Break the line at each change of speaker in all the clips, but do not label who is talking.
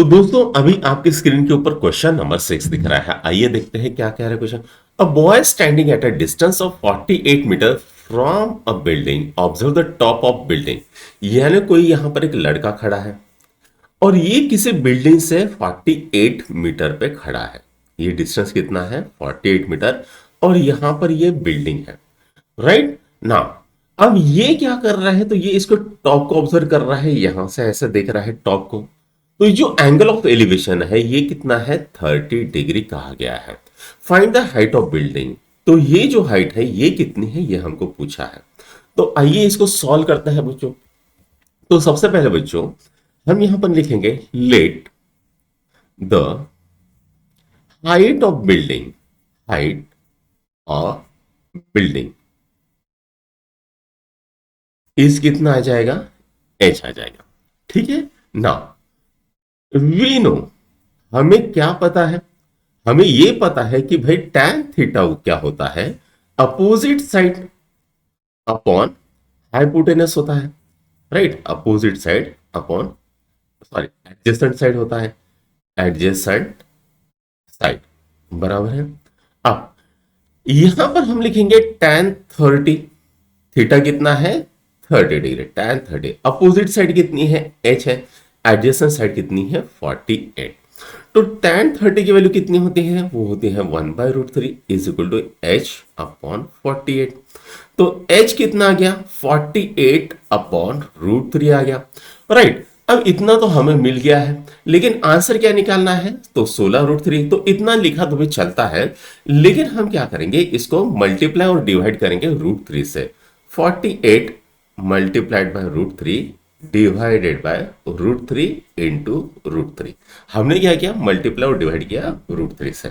तो दोस्तों अभी आपके स्क्रीन के ऊपर क्वेश्चन नंबर 6 दिख रहा है। आइए देखते हैं क्या कह रहा है question. A boy standing at a distance of 48 metre from a building observe the top of building. यानी कोई यहां पर एक लड़का खड़ा है और ये किसी बिल्डिंग से 48 मीटर पे खड़ा है। ये डिस्टेंस कितना है? 48 मीटर। और यहां पर ये बिल्डिंग है, राइट ना। अब ये क्या कर रहा है? तो ये इसको टॉप को ऑब्जर्व कर रहा है, यहां से ऐसे देख रहा है टॉप को। तो ये जो एंगल ऑफ एलिवेशन है ये कितना है? 30 डिग्री कहा गया है। Find the height of building. तो ये जो हाइट है ये कितनी है ये हमको पूछा है। तो आइए इसको सॉल्व करते हैं बच्चों। तो सबसे पहले बच्चों हम यहां पर लिखेंगे let the height of building, height of building इस कितना आ जाएगा? एच आ जाएगा। ठीक है ना। वी नो, हमें क्या पता है? हमें यह पता है कि भाई tan थीटा क्या होता है? अपोजिट साइड अपॉन हाइपोटेनस होता है, right. Opposite side upon, sorry, adjacent side होता है, एडजेसेंट साइड, बराबर है। अब यहां पर हम लिखेंगे tan 30। थीटा कितना है? 30 डिग्री। tan 30 अपोजिट साइड कितनी है? h है। एडजेसेंट साइड कितनी है? 48। तो tan 30 की वैल्यू कितनी होती है? वो होती है 1/√3 is equal to h upon 48। तो h कितना आ गया? 48 अपॉन √3 आ गया, राइट। अब इतना तो हमें मिल गया है, लेकिन आंसर क्या निकालना है? तो 16√3। तो इतना लिखा तो भी चलता है, लेकिन हम क्या करेंगे? इसको मल्टीप्लाई और डिवाइड करेंगे √3 से। 48 multiplied by √3 divided by √3 into √3। हमने क्या किया? मल्टीप्लाई और डिवाइड किया √3 से।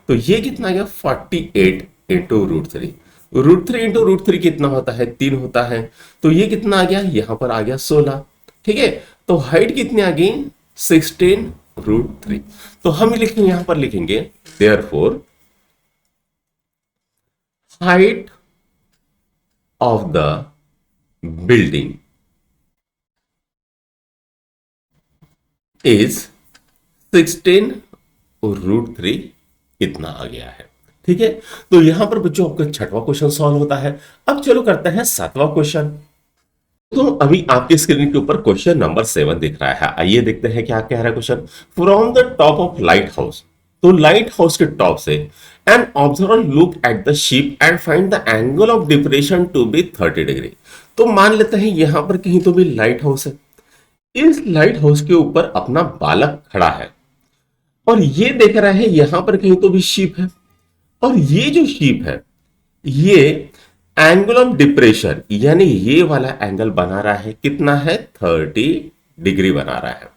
तो ये कितना गया? 48 इंटू √3। √3 इंटू √3 कितना होता है? 3 होता है। तो ये कितना आ गया? यहां पर आ गया 16। ठीक है। तो हाइट कितनी आ गई? 16√3। तो हम लिखेंगे, यहां पर लिखेंगे therefore height of the building is 16√3। इतना आ गया है। ठीक है। तो यहां पर बच्चों आपका छठवां क्वेश्चन सॉल्व होता है। अब चलो करते हैं सातवां क्वेश्चन। तो अभी आपके स्क्रीन के ऊपर क्वेश्चन नंबर 7 दिख रहा है। आइए देखते हैं क्या कह रहा है question. From the top of lighthouse, तो लाइट हाउस के टॉप से an observer look at the ship and find the angle of depression to be 30 degree. तो मान लेते हैं यहां पर कहीं तो भी लाइट हाउस है। इस लाइट हाउस के ऊपर अपना बालक खड़ा है और ये देख रहा है यहां पर कहीं तो भी शिप है। और ये जो शिप है ये एंगल ऑफ डिप्रेशन यानी ये वाला एंगल बना रहा है, कितना है? 30 डिग्री बना रहा है।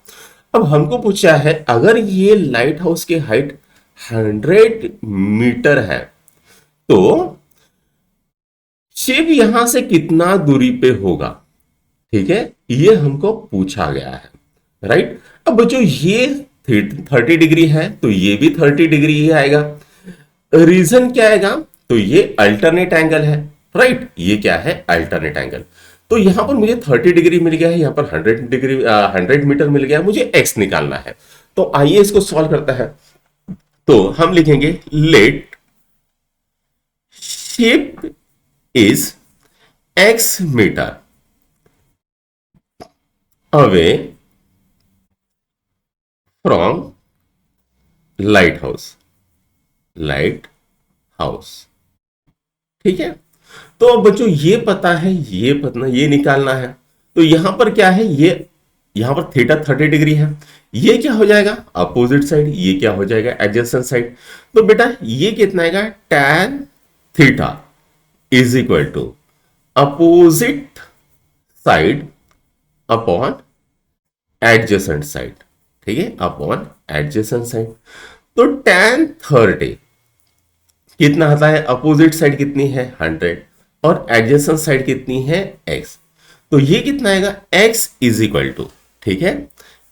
अब हमको पूछा है अगर ये लाइट हाउस की हाइट 100 मीटर है तो शिप यहां से कितना दूरी पे होगा? ठीक है, ये हमको पूछा गया है, राइट। अब बच्चों ये 30 डिग्री है तो ये भी 30 डिग्री ही आएगा। रीजन क्या आएगा? तो ये अल्टरनेट एंगल है, राइट। ये क्या है? Alternate angle. तो यहां पर मुझे 30 डिग्री मिल गया है, यहां पर 100 डिग्री 100 मीटर मिल गया है, मुझे एक्स निकालना है। तो आइए इसको सॉल्व करता है। तो हम लिखेंगे let ship is x metre away from lighthouse, lighthouse. ठीक है। तो अब बच्चों ये पता है, ये पता, ये निकालना है। तो यहां पर क्या है? ये यहां पर थीटा 30 डिग्री है। ये क्या हो जाएगा? Opposite side. ये क्या हो जाएगा? Adjacent side. तो बेटा ये कितना आएगा? tan theta is equal to opposite side upon adjacent side. ठीक है, अपॉन एडजेसेंट साइड। तो tan 30 कितना आता है? अपोजिट साइड कितनी है? 100। और एडजेसेंट साइड कितनी है? x। तो ये कितना आएगा? x इज इक्वल टू, ठीक है,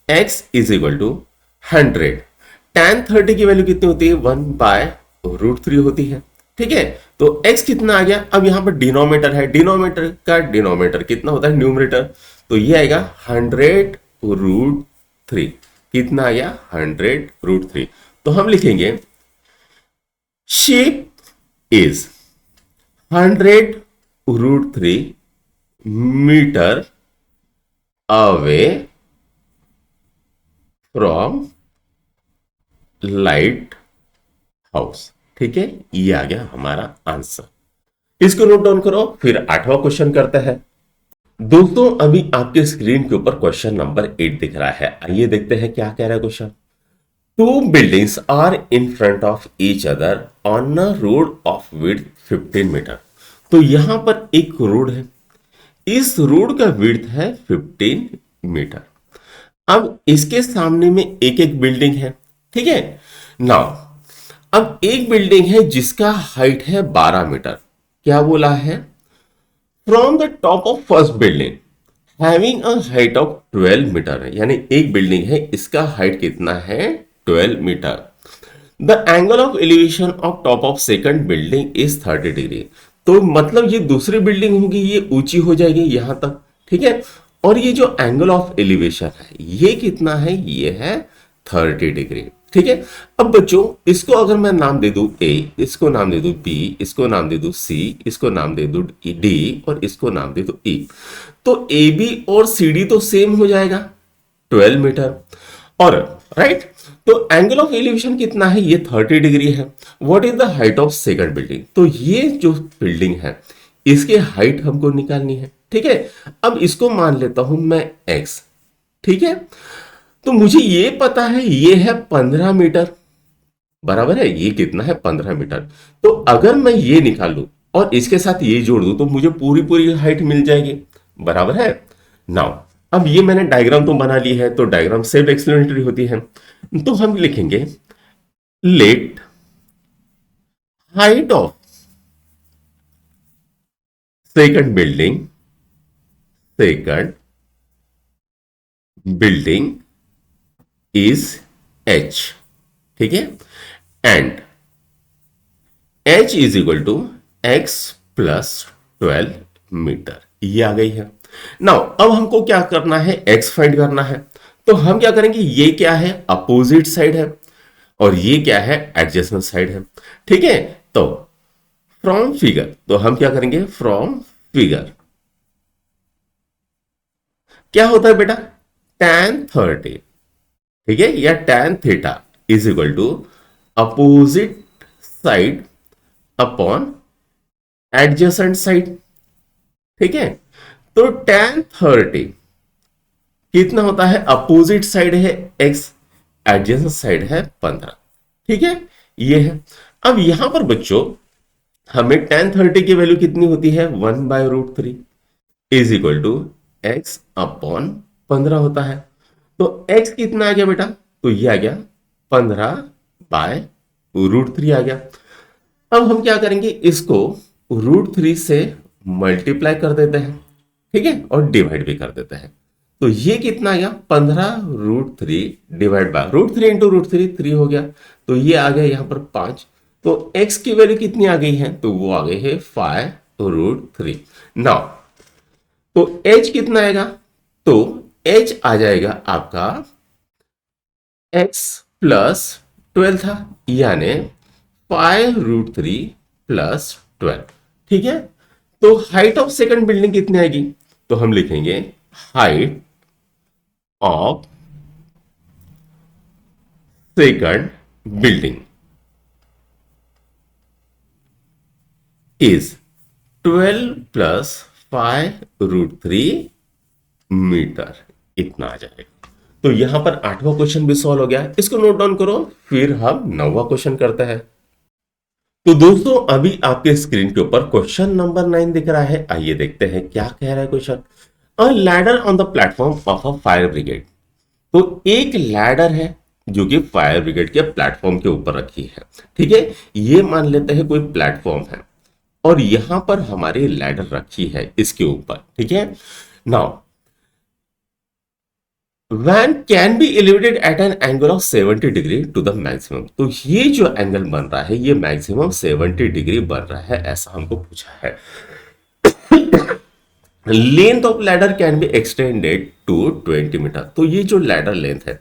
x is equal to 100। tan 30 की वैल्यू कितनी होती है? 1/√3 होती है। ठीक है। तो x कितना आ गया? अब यहां पर डिनोमिनेटर है, डिनोमिनेटर का डिनोमिनेटर कितना होता है? न्यूमरेटर। तो ये आएगा 100√3। कितना आ गया 100√3। तो हम लिखेंगे ship is 100√3 metre away from lighthouse. ठीक है, ये आ गया हमारा आंसर। इसको नोट डाउन करो। फिर 8वां क्वेश्चन करते हैं। दोस्तों अभी आपके स्क्रीन के ऊपर क्वेश्चन नंबर 8 दिख रहा है। आइए देखते हैं क्या कह रहा है question. Two buildings are in front of each other on a road of width 15 metre. तो यहां पर एक रोड है, इस रोड का विड्थ है 15 मीटर। अब इसके सामने में एक एक बिल्डिंग है। ठीक है, नाउ अब एक बिल्डिंग है जिसका हाइट है 12 मीटर। क्या बोला है? From the top of first building having a height of 12 metre है, यानी एक बिल्डिंग है, इसका हाइट कितना है 12 metre. The angle of elevation of top of second building is 30 degree. तो मतलब ये दूसरी बिल्डिंग होगी, ये ऊंची हो जाएगी यहां तक। ठीक है, और ये जो एंगल ऑफ एलिवेशन है ये कितना है? ये है 30 डिग्री। ठीक है, अब बच्चों इसको अगर मैं नाम दे दूं ए, इसको नाम दे दूं बी, इसको नाम दे दूं सी, इसको नाम दे दूं डी और इसको नाम दे दूं ई, तो ए बी और सी डी तो सेम हो जाएगा 12 मीटर। और राइट, तो एंगल ऑफ एलिवेशन कितना है? ये 30 डिग्री है। What is the height of second building? तो ये जो बिल्डिंग है इसके हाइट हमको निकालनी है। ठीक है, अब इसको मान लेता हूं मैं एक्स। ठीक है, तो मुझे ये पता है ये है 15 मीटर, बराबर है, ये कितना है 15 मीटर। तो अगर मैं ये निकालूं और इसके साथ ये जोड़ दूं तो मुझे पूरी पूरी हाइट मिल जाएगी, बराबर है। नाउ अब ये मैंने डायग्राम तो बना ली है, तो डायग्राम सेल्फ एक्सप्लेनेटरी होती है। तो हम लिखेंगे let height of second building is h। ठीक है, and h is equal to x plus 12 metre. ये आ गई है। नाउ अब हमको क्या करना है? x फाइंड करना है। तो हम क्या करेंगे? ये क्या है? अपोजिट साइड है और ये क्या है? एडजेसेंट साइड है। ठीक है, तो फ्रॉम फिगर, तो हम क्या करेंगे? फ्रॉम फिगर क्या होता है बेटा? tan 30, ठीक है, या tan theta is equal to opposite side upon adjacent side. ठीक है, तो tan 30 कितना होता है? अपोजिट साइड है x, एडजेसेंट साइड है 15। ठीक है, ये है। अब यहां पर बच्चों हमें tan 30 की वैल्यू कितनी होती है? 1/√3 is equal to x upon 15 होता है। तो x कितना आ गया बेटा? तो ये आ गया 15/√3 आ गया। अब हम क्या करेंगे? इसको √3 से मल्टीप्लाई कर देते हैं, ठीक है, और डिवाइड भी कर देते हैं। तो ये कितना आ गया? 15√3 डिवाइड बाय √3 इंटू √3 3 हो गया। तो ये आ गया यहां पर 5। तो x की वैल्यू कितनी आ गई है? तो वो आ गई है 5√3। नाउ तो h कितना आएगा? तो h आ जाएगा आपका x प्लस 12 था, यानी 5√3 प्लस 12। ठीक है, तो हाइट ऑफ सेकंड बिल्डिंग कितनी आएगी? तो हम लिखेंगे height of second building is 12 plus 5√3 metre, इतना आ जाएगा। तो यहां पर 8वां क्वेश्चन भी सॉल्व हो गया। इसको नोट डाउन करो, फिर हम 9वां क्वेश्चन करते हैं। तो दोस्तों अभी आपके स्क्रीन के ऊपर क्वेश्चन नंबर 9 दिख रहा है। आइए देखते हैं क्या कह रहा है question. A ladder on the platform of a fire brigade. तो एक लैडर है जो कि फायर ब्रिगेड के प्लेटफॉर्म के ऊपर रखी है। ठीक है, ये मान लेते हैं कोई प्लेटफॉर्म है और यहां पर हमारी लैडर रखी है इसके ऊपर। ठीक है, now van can be elevated at an angle of 70 degree to the maximum. तो ये जो एंगल बन रहा है ये मैक्सिमम 70 डिग्री बन रहा है, ऐसा हमको पूछा है। Length of ladder can be extended to 20 metre. तो ये जो लैडर लेंथ है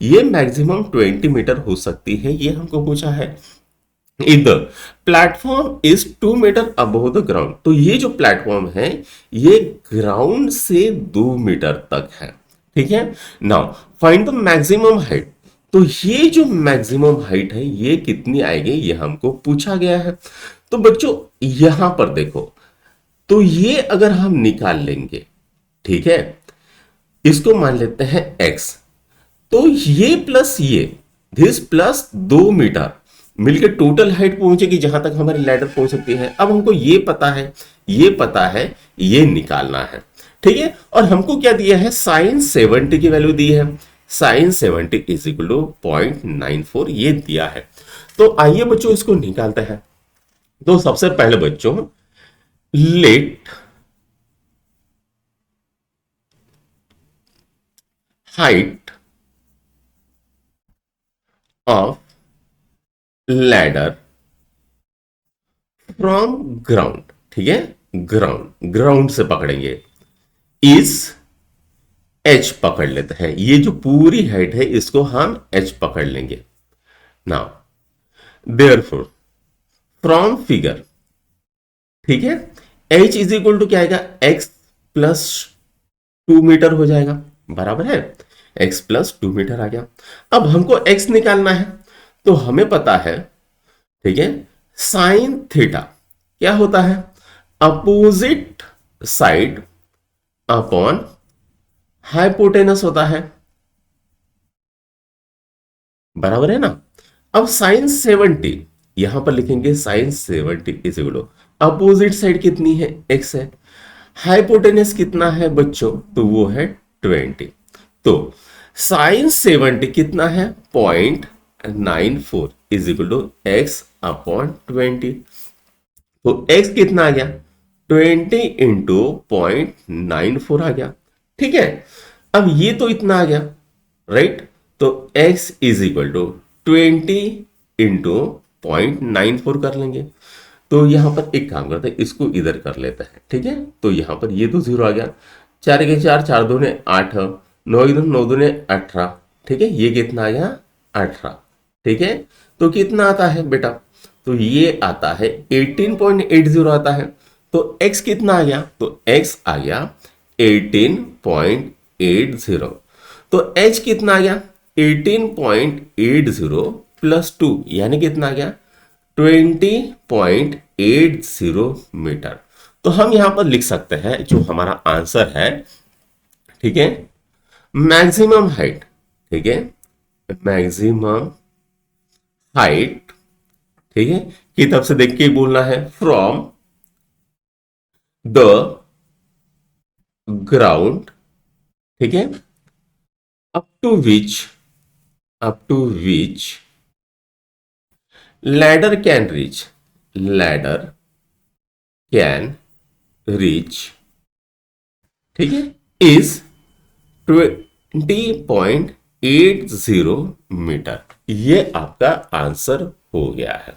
ये मैक्सिमम 20 मीटर हो सकती है, ये हमको पूछा है। इधर platform is 2 metre above the ground, तो ये जो प्लेटफॉर्म है ये ग्राउंड से 2 मीटर तक है, ठीक है। Now find the maximum height, तो ये जो मैक्सिमम हाइट है ये कितनी आएगी, ये हमको पूछा गया है। तो बच्चों यहां पर देखो, तो ये अगर हम निकाल लेंगे, ठीक है, इसको मान लेते हैं x, तो ये प्लस ये, दिस प्लस 2 मीटर मिलकर टोटल हाइट पहुंचेगी जहां तक हमारी लैडर पहुंच सकती है। अब हमको ये पता है, ये पता है, ये निकालना है, ठीक है। और हमको क्या दिया है, साइन 70 की वैल्यू दी है, साइन 70 इज इक्वल टू 0.94 ये दिया है। तो आइए बच्चों इसको निकालते हैं। तो सबसे पहले बच्चों late height of ladder from ground, ठीक है, ग्राउंड से पकड़ेंगे, इस एच पकड़ लेते हैं, ये जो पूरी हाइट है इसको हम एच पकड़ लेंगे। नाउ देयरफॉर फ्रॉम फिगर, ठीक है, एच इज इक्वल टू क्या आएगा, एक्स प्लस 2 मीटर हो जाएगा, बराबर है, एक्स प्लस 2 मीटर आ गया। अब हमको एक्स निकालना है, तो हमें पता है, ठीक है, साइन थीटा क्या होता है, अपोजिट साइड अपॉन हाइपोटेनस होता है, बराबर है ना। अब साइन 70 यहां पर लिखेंगे, sine 70 is equal to opposite side कितनी है, एक्स है, हाइपोटेनस कितना है बच्चों, तो वो है 20। तो साइन 70 कितना है, 0.94 is equal to x upon 20। तो x कितना आ गया, 20 इंटू 0.94 आ गया, ठीक है। अब ये तो इतना आ गया, राइट, तो x is equal to 20 into 0.94 कर लेंगे। तो यहां पर एक काम करते हैं, इसको इधर कर लेते हैं, ठीक है। तो यहां पर ये तो 0 आ गया, 4 के 4, 4 दूने 8, 9 दूने 9 दूने 18, ठीक है, ये कितना आ गया 18, ठीक है। तो कितना आता है बेटा, तो ये आता है 18.80 आता है। तो x कितना आ गया, तो x आ गया 18.80। तो h कितना आ गया, 18.80 प्लस 2 यानी कितना आ गया 20.80 मीटर। तो हम यहां पर लिख सकते हैं जो हमारा आंसर है, ठीक है, मैक्सिमम हाइट, ठीक है, मैक्सिमम हाइट, ठीक है, की तरफ से देख के बोलना है, फ्रॉम द ग्राउंड, ठीक है, up to which ladder can reach, ठीक है, इज 20.80 मीटर। ये आपका आंसर हो गया है,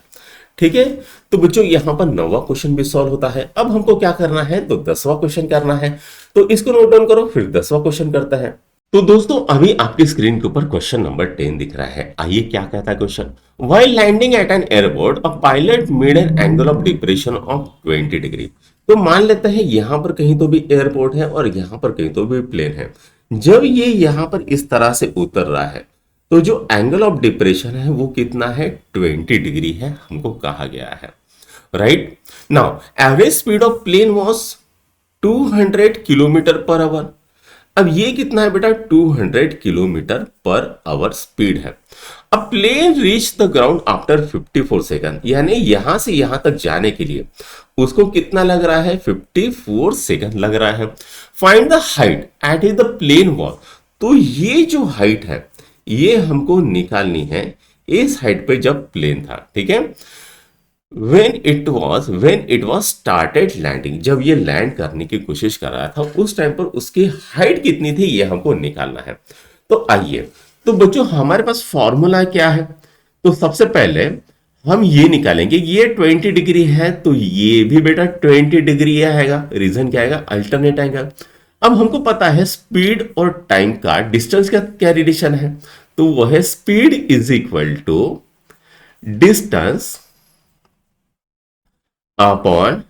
ठीक है। तो बच्चों यहां पर 9वां क्वेश्चन भी सॉल्व होता है। अब हमको क्या करना है, तो 10वां क्वेश्चन करना है। तो इसको नोट डाउन करो, फिर 10वां क्वेश्चन करता है। तो दोस्तों अभी आपकी स्क्रीन के ऊपर क्वेश्चन नंबर 10 दिख रहा है। आइए क्या कहता है question, while landing at an airport a pilot made an angle of depression of 20 degree. तो मान लेते हैं यहां पर कहीं तो भी एयरपोर्ट है और यहां पर कहीं तो भी प्लेन है। जब ये यहां पर इस तरह से उतर रहा है तो जो एंगल ऑफ डिप्रेशन है वो कितना है, 20 डिग्री है, हमको कहा गया है, right. Now average speed of plane was 200 kilometre per hour. अब ये कितना है बेटा, 200 किलोमीटर पर आवर स्पीड है। अब plane reach the ground after 54 second, यानी यहां से यहां तक जाने के लिए उसको कितना लग रहा है, 54 सेकंड लग रहा है। Find the height at the plane wall. तो ये जो हाइट है ये हमको निकालनी है इस हाइट पे जब प्लेन था, ठीक है। when it was started landing, जब ये लैंड करने की कोशिश कर रहा था उस टाइम पर उसकी हाइट कितनी थी ये हमको निकालना है। तो आइए, तो बच्चों हमारे पास फॉर्मूला क्या है, तो सबसे पहले हम ये निकालेंगे, ये 20 डिग्री है तो ये भी बेटा 20 डिग्री आएगा, रीजन क्या आएगा, अल्टरनेट आएगा। अब हमको पता है स्पीड और टाइम का डिस्टेंस का क्या रिलेशन है, तो वह है speed is equal to distance upon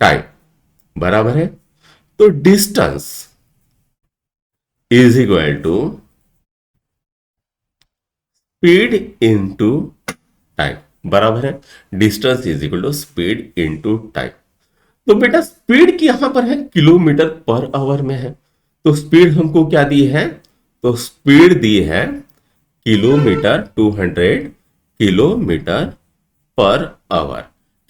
time, बराबर है। तो distance is equal to speed into time, बराबर है। Distance is equal to speed into time. तो बेटा स्पीड की यहां पर है किलोमीटर पर आवर में है, तो स्पीड हमको क्या दी है, तो स्पीड दी है किलोमीटर, 200 किलोमीटर पर आवर।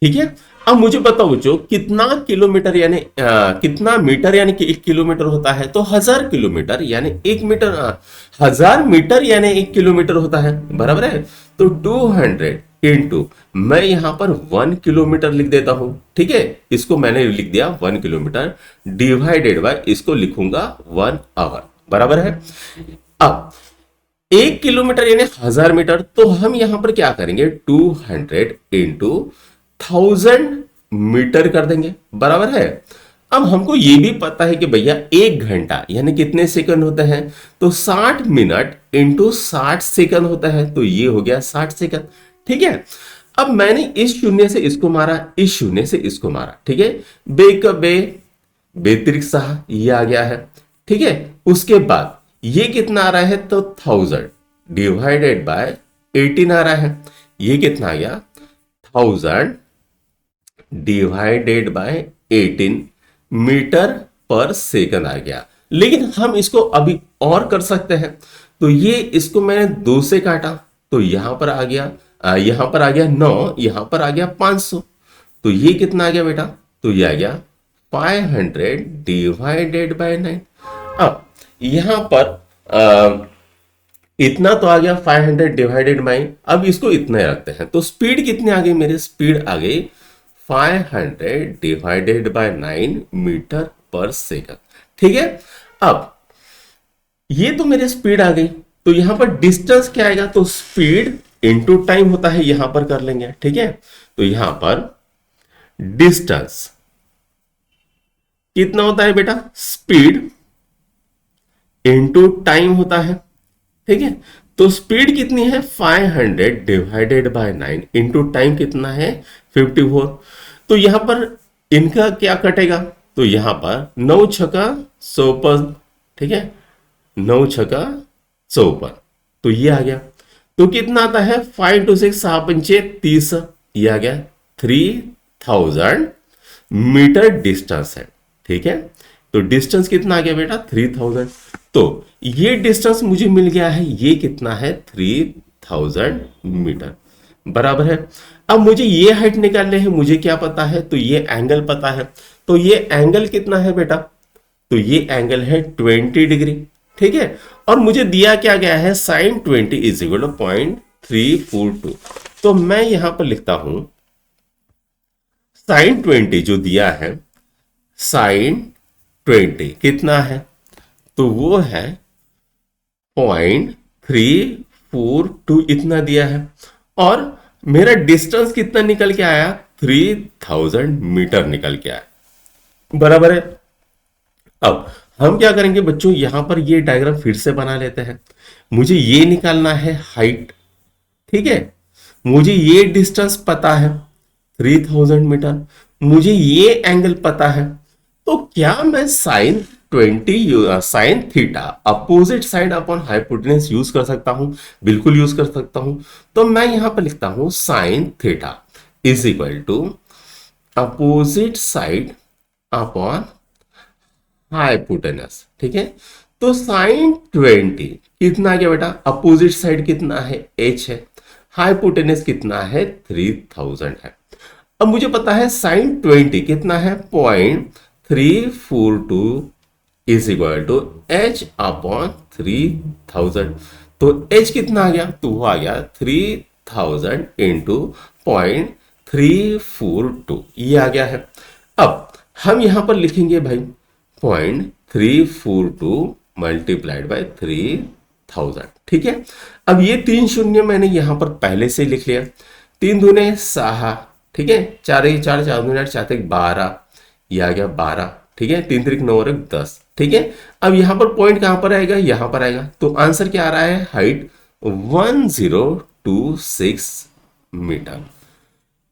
ठीक है। अब मुझे बताओ बच्चों कितना किलोमीटर यानी कितना मीटर यानी कि 1 किलोमीटर होता है, तो 1000 किलोमीटर यानी 1 मीटर, 1000 मीटर यानी 1 किलोमीटर होता है, बराबर है। तो 200 इंटू, मैं यहां पर 1 किलोमीटर लिख देता हूं। ठीक है, इसको मैंने लिख दिया 1 किलोमीटर, डिवाइडेड बाय इसको लिखूंगा 1 आवर, बराबर है। अब 1 किलोमीटर यानी 1000 मीटर, तो हम यहां पर क्या करेंगे, 200 इंटू 1000 मीटर कर देंगे, बराबर है। अब हमको ये भी पता है कि भैया 1 घंटा यानी कितने सेकंड होते हैं, तो 60 मिनट इंटू 60 सेकंड होता है, तो ये हो गया 60 सेकंड। ठीक है। अब मैंने इस शून्य से इसको मारा, इस शून्य से इसको मारा, ठीक है, बे का बे, बेत्रिक सहा, ये आ गया है। ठीक है। उसके बाद ये कितना आ रहा है, तो 1000 डिवाइडेड बाय 18 आ रहा है, ये कितना आ गया, 1000 डिवाइडेड बाय 18 मीटर पर सेकंड आ गया। लेकिन हम इसको अभी और कर सकते हैं, तो ये इसको मैंने 2 से काटा, तो यहां पर आ गया, यहां पर आ गया 9, यहां पर आ गया 500, तो ये कितना आ गया बेटा, तो ये आ गया 500 डिवाइडेड बाय 9। अब यहां पर इतना तो आ गया 500 डिवाइडेड बाई, अब इसको इतना रखते हैं, तो स्पीड कितनी आ गई, मेरी स्पीड आ गई 500 डिवाइडेड बाय 9 मीटर पर सेकंड। ठीक है। अब ये तो मेरी स्पीड आ गई, तो यहां पर डिस्टेंस क्या आएगा, तो स्पीड इनटू टाइम होता है, यहां पर कर लेंगे। ठीक है। तो यहां पर डिस्टेंस कितना होता है बेटा, स्पीड इनटू टाइम होता है। ठीक है। तो स्पीड कितनी है, 500 डिवाइडेड बाय 9 इंटू टाइम कितना है, 54। तो यहां पर इनका क्या कटेगा, तो यहां पर 9 छका 54, ठीक है, 9 छका 54, तो ये आ गया। तो कितना आता है, 5 टू 6 6 पंचे 30, ये आ गया 3000 मीटर डिस्टेंस है। ठीक है। तो डिस्टेंस कितना आ गया बेटा, 3000। तो ये डिस्टेंस मुझे मिल गया है, ये कितना है, 3000 मीटर, बराबर है। अब मुझे ये हाइट निकालने हैं, मुझे क्या पता है, तो ये एंगल पता है, तो ये एंगल कितना है बेटा, तो ये एंगल है 20 डिग्री। ठीक है। और मुझे दिया क्या गया है, साइन 20 इज इक्वल टू 0.342। तो मैं यहां पर लिखता हूं साइन 20 जो दिया है, साइन 20 कितना है, तो वो है 0.342 इतना दिया है, और मेरा डिस्टेंस कितना निकल के आया, 3000 मीटर निकल के आया, बराबर है। अब हम क्या करेंगे बच्चों, यहां पर ये डायग्राम फिर से बना लेते हैं। मुझे ये निकालना है हाइट, ठीक है, मुझे ये डिस्टेंस पता है 3000 मीटर, मुझे ये एंगल पता है, तो क्या मैं sine 20 sine theta opposite side upon hypotenuse use कर सकता हूं, बिल्कुल यूज कर सकता हूं। तो मैं यहां पर लिखता हूं sine theta is equal to opposite side upon hypotenuse. ठीक है। तो साइन 20 कितना आ गया बेटा, अपोजिट साइड कितना है, h है, हाइपोटेन्यूस कितना है, 3000 है। अब मुझे पता है साइन 20 कितना है, 0.342 is equal to h upon 3000। तो h कितना आ गया, तो वो आ गया 3000 इंटू 0.342, ये आ गया है। अब हम यहां पर लिखेंगे भाई 0.342 मल्टीप्लाइड बाय 3000। ठीक है। अब ये 3 शून्य मैंने यहां पर पहले से लिख लिया, 3 दूने 6, ठीक है, 4 1 4 4 दूने 4 1 12, ये आ गया 12, ठीक है, 3 3 9 और 1 10, ठीक है, अब यहां पर पॉइंट कहां पर आएगा, यहां पर आएगा, तो आंसर क्या आ रहा है, हाइट 1026 मीटर।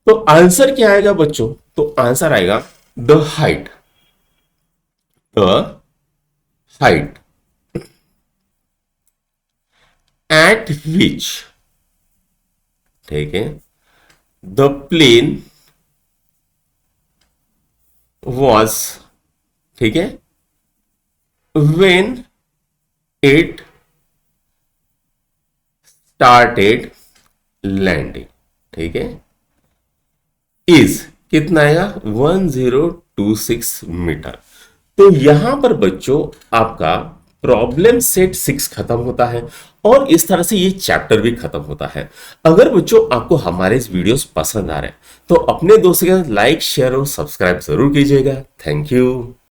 तो आंसर क्या आएगा बच्चों, तो आंसर आएगा the height, the height eight विच, ठीक है, द प्लेन वॉज, ठीक है, when it started landing, ठीक है, इज कितना आएगा 1026 मीटर। तो यहां पर बच्चों आपका प्रॉब्लम सेट 6 खत्म होता है और इस तरह से ये चैप्टर भी खत्म होता है। अगर बच्चों आपको हमारे इस वीडियोस पसंद आ रहे हैं तो अपने दोस्तों के साथ लाइक शेयर और सब्सक्राइब जरूर कीजिएगा। Thank you.